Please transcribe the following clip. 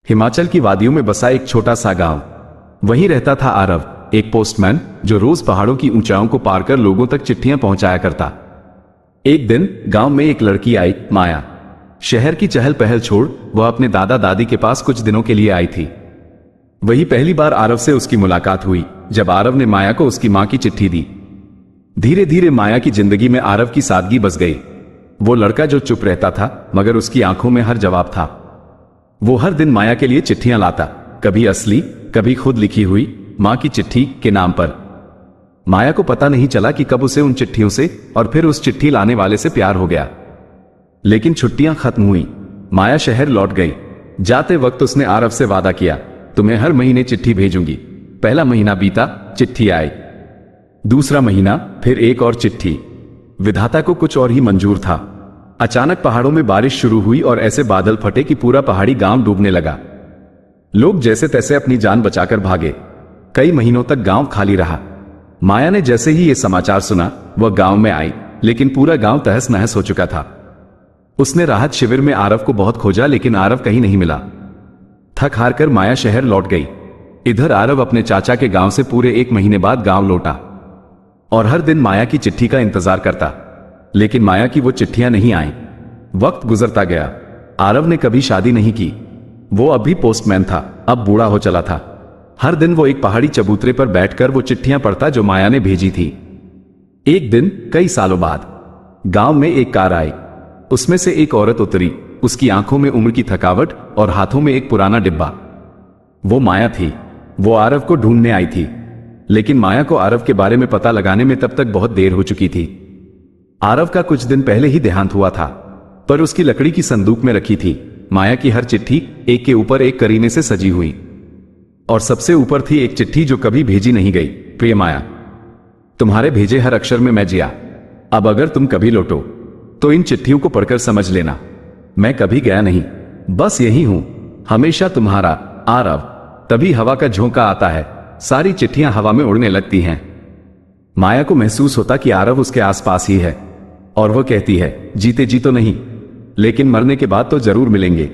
हिमाचल की वादियों में बसा एक छोटा सा गांव। वहीं रहता था आरव, एक पोस्टमैन जो रोज पहाड़ों की ऊंचाइयों को पार कर लोगों तक चिट्ठियां पहुंचाया करता। एक दिन गांव में एक लड़की आई, माया। शहर की चहल पहल छोड़ वह अपने दादा दादी के पास कुछ दिनों के लिए आई थी। वही पहली बार आरव से उसकी मुलाकात हुई जब आरव ने माया को उसकी मां की चिट्ठी दी। धीरे धीरे माया की जिंदगी में आरव की सादगी बस गई। वो लड़का जो चुप रहता था मगर उसकी आंखों में हर जवाब था। वो हर दिन माया के लिए चिट्ठियां लाता, कभी असली कभी खुद लिखी हुई मां की चिट्ठी के नाम पर। माया को पता नहीं चला कि कब उसे उन चिट्ठियों से और फिर उस चिट्ठी लाने वाले से प्यार हो गया। लेकिन छुट्टियां खत्म हुई, माया शहर लौट गई। जाते वक्त उसने आरव से वादा किया, तुम्हें हर महीने चिट्ठी भेजूंगी। पहला महीना बीता, चिट्ठी आई। दूसरा महीना, फिर एक और चिट्ठी। विधाता को कुछ और ही मंजूर था। अचानक पहाड़ों में बारिश शुरू हुई और ऐसे बादल फटे कि पूरा पहाड़ी गांव डूबने लगा। लोग जैसे तैसे अपनी जान बचाकर भागे। कई महीनों तक गांव खाली रहा। माया ने जैसे ही यह समाचार सुना वह गांव में आई, लेकिन पूरा गांव तहस नहस हो चुका था। उसने राहत शिविर में आरव को बहुत खोजा, लेकिन आरव कहीं नहीं मिला। थक हार कर माया शहर लौट गई। इधर आरव अपने चाचा के गांव से पूरे 1 महीने बाद गांव लौटा और हर दिन माया की चिट्ठी का इंतजार करता, लेकिन माया की वो चिट्ठियां नहीं आई। वक्त गुजरता गया। आरव ने कभी शादी नहीं की। वो अब भी पोस्टमैन था, अब बूढ़ा हो चला था। हर दिन वो एक पहाड़ी चबूतरे पर बैठकर वो चिट्ठियां पढ़ता जो माया ने भेजी थी। एक दिन कई सालों बाद गांव में एक कार आई। उसमें से एक औरत उतरी, उसकी आंखों में उम्र की थकावट और हाथों में एक पुराना डिब्बा। वो माया थी। वो आरव को ढूंढने आई थी, लेकिन माया को आरव के बारे में पता लगाने में तब तक बहुत देर हो चुकी थी। आरव का कुछ दिन पहले ही देहांत हुआ था, पर उसकी लकड़ी की संदूक में रखी थी माया की हर चिट्ठी, एक के ऊपर एक करीने से सजी हुई। और सबसे ऊपर थी एक चिट्ठी जो कभी भेजी नहीं गई। प्रिय माया, तुम्हारे भेजे हर अक्षर में मैं जिया। अब अगर तुम कभी लौटो तो इन चिट्ठियों को पढ़कर समझ लेना, मैं कभी गया नहीं, बस यही हूं, हमेशा तुम्हारा आरव। तभी हवा का झोंका आता है, सारी चिट्ठियां हवा में उड़ने लगती हैं। माया को महसूस होता कि आरव उसके आसपास ही है और वह कहती है, जीते जी तो नहीं, लेकिन मरने के बाद तो जरूर मिलेंगे।